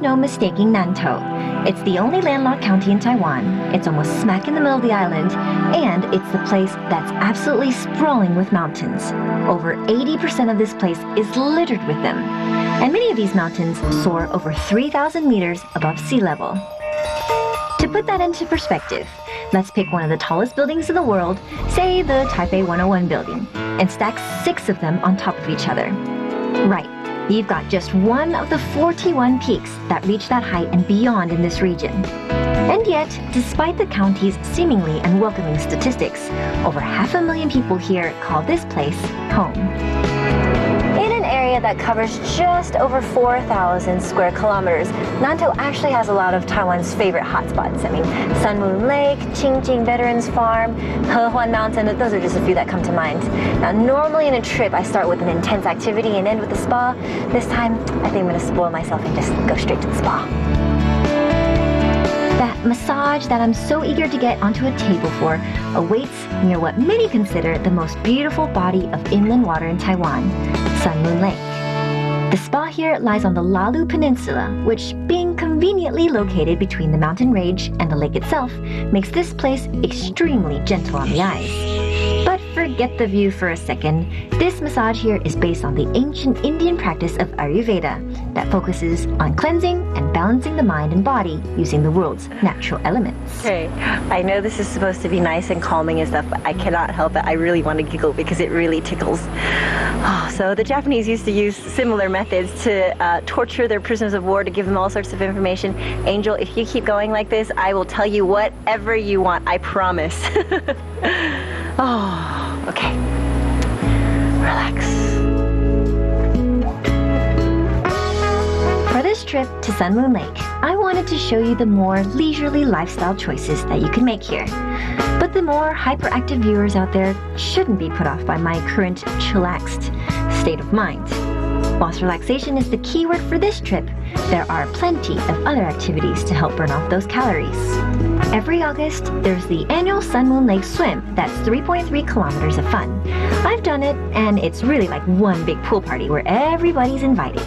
no mistaking Nantou. It's the only landlocked county in Taiwan. It's almost smack in the middle of the island, and it's the place that's absolutely sprawling with mountains. Over 80% of this place is littered with them, and many of these mountains soar over 3,000 meters above sea level. To put that into perspective, let's pick one of the tallest buildings in the world, say the Taipei 101 building, and stack 6 of them on top of each other. Right. You've got just one of the 41 peaks that reach that height and beyond in this region. And yet, despite the county's seemingly unwelcoming statistics, over 500,000 people here call this place home. In an area that covers just over 4,000 square kilometers, Nantou actually has a lot of Taiwan's favorite hotspots. I mean, Sun Moon Lake, Qingjing Veterans Farm, Hehuan Mountain, those are just a few that come to mind. Now, normally in a trip, I start with an intense activity and end with a spa. This time, I think I'm going to spoil myself and just go straight to the spa. That massage that I'm so eager to get onto a table for awaits near what many consider the most beautiful body of inland water in Taiwan, Sun Moon Lake. The spa here lies on the Lalu Peninsula, which, being conveniently located between the mountain range and the lake itself, makes this place extremely gentle on the eyes. But forget the view for a second. This massage here is based on the ancient Indian practice of Ayurveda that focuses on cleansing and balancing the mind and body using the world's natural elements. Okay, I know this is supposed to be nice and calming and stuff, but I cannot help it. I really want to giggle because it really tickles. Oh, so the Japanese used to use similar methods to torture their prisoners of war to give them all sorts of information. Angel, if you keep going like this, I will tell you whatever you want, I promise. Oh, okay. Relax. For this trip to Sun Moon Lake, I wanted to show you the more leisurely lifestyle choices that you can make here. But the more hyperactive viewers out there shouldn't be put off by my current chillaxed state of mind. Whilst relaxation is the key word for this trip, there are plenty of other activities to help burn off those calories. Every August, there's the annual Sun Moon Lake Swim that's 3.3 kilometers of fun. I've done it, and it's really like one big pool party where everybody's invited.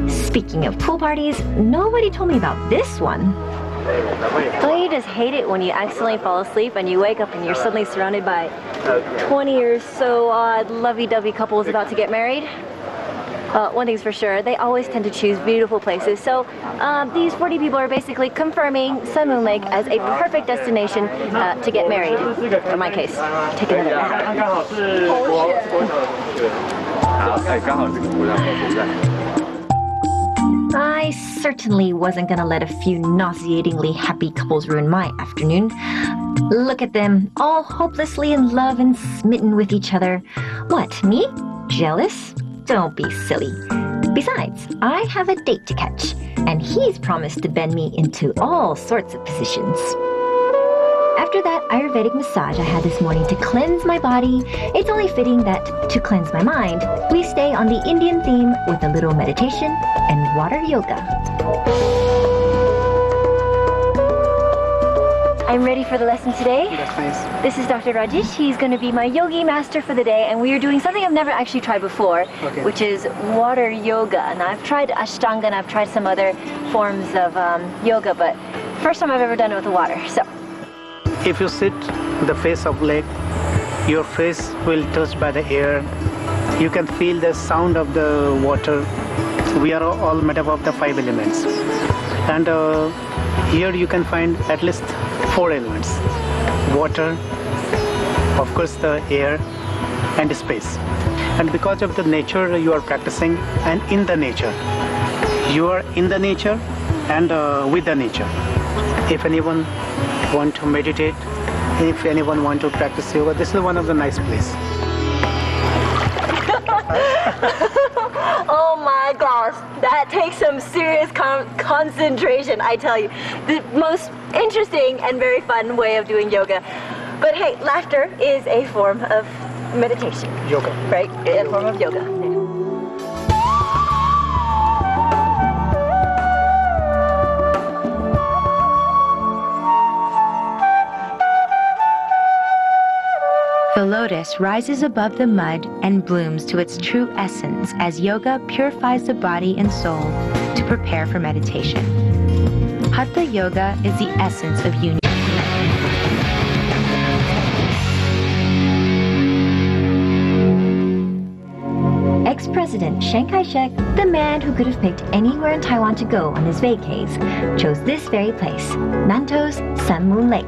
Speaking of pool parties, nobody told me about this one. Don't you just hate it when you accidentally fall asleep and you wake up and you're suddenly surrounded by 20 or so odd lovey-dovey couples about to get married? One thing's for sure, they always tend to choose beautiful places. So these 40 people are basically confirming Sun Moon Lake as a perfect destination to get married. In my case, take another nap. I certainly wasn't gonna let a few nauseatingly happy couples ruin my afternoon. Look at them, all hopelessly in love and smitten with each other. What, me? Jealous? Don't be silly. Besides, I have a date to catch, and he's promised to bend me into all sorts of positions. After that Ayurvedic massage I had this morning to cleanse my body, it's only fitting that to cleanse my mind, we stay on the Indian theme with a little meditation and water yoga. I'm ready for the lesson today. Yes, please. This is Dr. Rajesh. He's going to be my yogi master for the day, and we are doing something I've never actually tried before, which is water yoga. And I've tried Ashtanga and I've tried some other forms of yoga, but first time I've ever done it with the water. So, if you sit the face of lake, your face will touch by the air. You can feel the sound of the water. We are all made up of the 5 elements. And here you can find at least 4 elements. Water, of course the air, and space. And because of the nature you are practicing and in the nature, you are in the nature and with the nature. If anyone want to meditate, if anyone want to practice yoga, this is one of the nice places. oh my gosh, that takes some serious concentration, I tell you. The most interesting and very fun way of doing yoga. But hey, laughter is a form of meditation. Yoga. Right? A form of yoga. The lotus rises above the mud and blooms to its true essence as yoga purifies the body and soul to prepare for meditation. Hatha yoga is the essence of unity. Ex-President Chiang Kai-shek, the man who could have picked anywhere in Taiwan to go on his vacays, chose this very place, Nanto's Sun Moon Lake.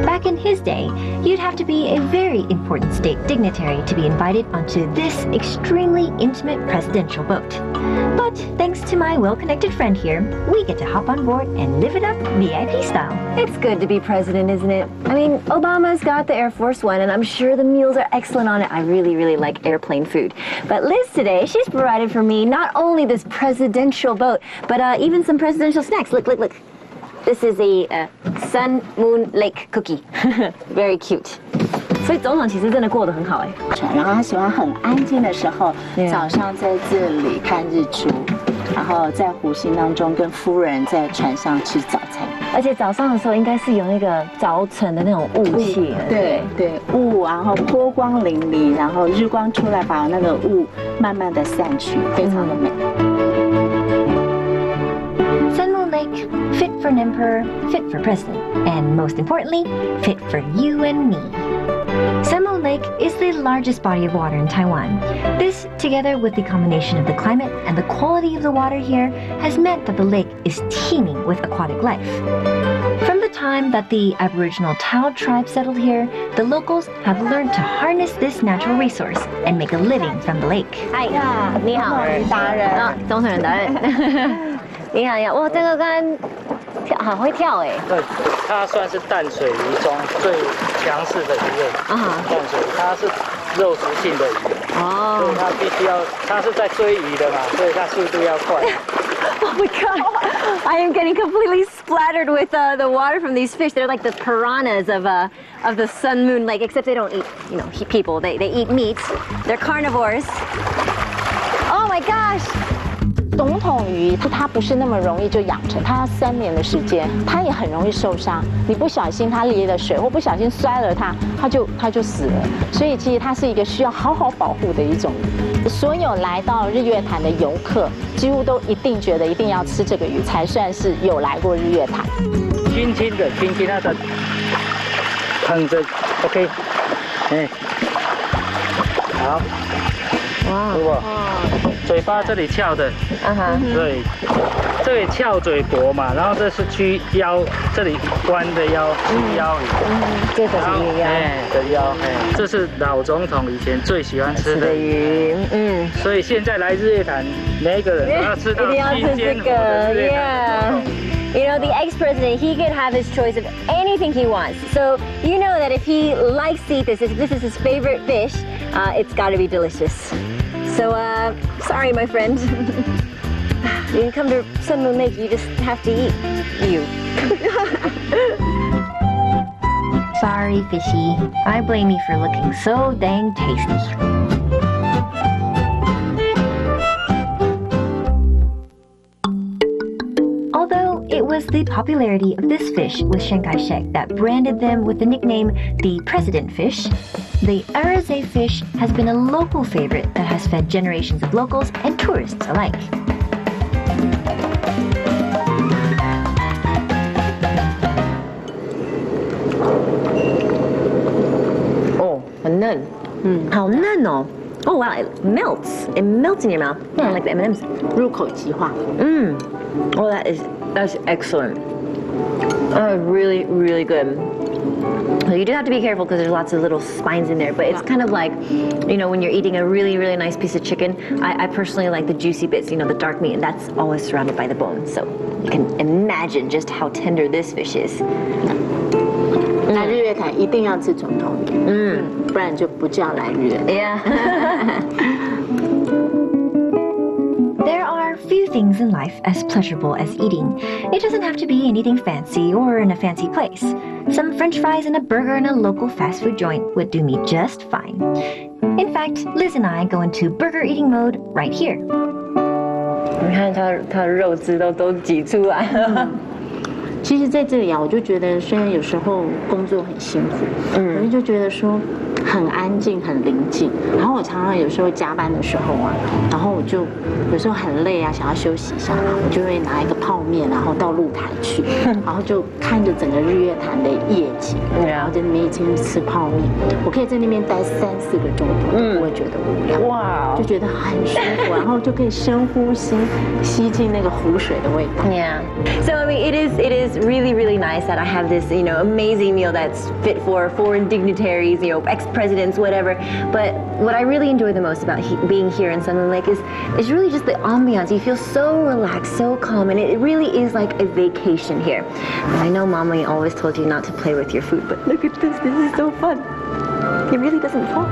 Back in his day, you'd have to be a very important state dignitary to be invited onto this extremely intimate presidential boat. But thanks to my well-connected friend here, we get to hop on board and live it up VIP style. It's good to be president, isn't it? I mean, Obama's got the Air Force One, and I'm sure the meals are excellent on it. I really, really like airplane food. But Liz today, she's provided for me not only this presidential boat, but even some presidential snacks. Look, look, look. This is a Sun Moon Lake cookie. Very cute. 所以总统其实真的过得很好哎。然后他喜欢很安静的时候，早上在这里看日出，然后在湖心当中跟夫人在船上吃早餐。而且早上的时候应该是有那个早晨的那种雾气，对对，雾，然后波光粼粼，然后日光出来把那个雾慢慢的散去，非常的美。Sun Moon Lake, fit for an emperor, fit for president, and most importantly, fit for you and me. Sun Moon Lake is the largest body of water in Taiwan. This, together with the combination of the climate and the quality of the water here, has meant that the lake is teeming with aquatic life. From the time that the Aboriginal Tao tribe settled here, the locals have learned to harness this natural resource and make a living from the lake. Hi, 你好，达人啊，总统人达人。你好呀，哇，这个跟好会跳哎。对，它算是淡水鱼中最强势的一位。淡水鱼，它是肉食性的鱼。哦。所以它必须要，它是在追鱼的嘛，所以它速度要快。Oh my god! I am getting completely splattered with the water from these fish. They're like the piranhas of the Sun Moon Lake, except they don't eat, people. They eat meat. They're carnivores. Oh my gosh! 总统鱼它不是那么容易就养成，它要3年的时间，它也很容易受伤。你不小心它离了水，或不小心摔了它就死了。所以其实它是一个需要好好保护的一种鱼。所有来到日月潭的游客，几乎都一定觉得一定要吃这个鱼，才算是有来过日月潭。轻轻的，轻轻的捧着 ，OK， 哎，好，哇，如果嘴巴这里翘的，对，这里翘嘴脖嘛，然后这是曲腰，这里弯的腰，曲腰鱼，这个是鱼腰，的腰，这是老总统以前最喜欢吃的鱼，所以现在来日月潭，每一个人都要吃到新鲜活的日月潭。You know, the ex-president, he could have his choice of anything he wants. So you know that if he likes to eat this, if this is his favorite fish, it's got to be delicious. So, sorry, my friend. When you come to Sun Moon Lake, you just have to eat you. Sorry, fishy. I blame you for looking so dang tasty. Although it was the popularity of this fish with Chiang Kai-shek that branded them with the nickname the President Fish, the Araze fish has been a local favorite that has fed generations of locals and tourists alike. Oh, 很嫩，好嫩哦。Oh wow, it melts. It melts in your mouth. Like the M&Ms. 入口即化。Oh, that's excellent. Really, really good. So you do have to be careful because there's lots of little spines in there, but it's kind of like, when you're eating a really, really nice piece of chicken, I personally like the juicy bits, the dark meat, and that's always surrounded by the bone. So you can imagine just how tender this fish is. 来日月潭一定要吃总统鱼，不然就不叫来日月潭。Yeah. There are few things in life as pleasurable as eating. It doesn't have to be anything fancy or in a fancy place. Some French fries and a burger in a local fast food joint would do me just fine. In fact, Liz and I go into burger eating mode right here. 你看它的肉汁都挤出来了。其实在这里啊，我就觉得虽然有时候工作很辛苦，可是就觉得说很安静，很宁静。然后我常常有时候加班的时候啊，然后我就有时候很累啊，想要休息一下，我就会拿一个泡面，然后到露台去，然后就看着整个日月潭的夜景，然后在那边一边吃泡面，我可以在那边待3-4个钟头，都不会觉得无聊，哇，就觉得很舒服，然后就可以深呼吸，吸进那个湖水的味道。Yeah. So I mean, it is really, really nice that I have this, amazing meal that's fit for foreign dignitaries, ex-presidents, whatever. But what I really enjoy the most about being here in Sunland Lake is really just the ambiance. You feel so relaxed, so calm, and it really is like a vacation here. And I know Mommy always told you not to play with your food, but look at this. This is so fun. It really doesn't fall.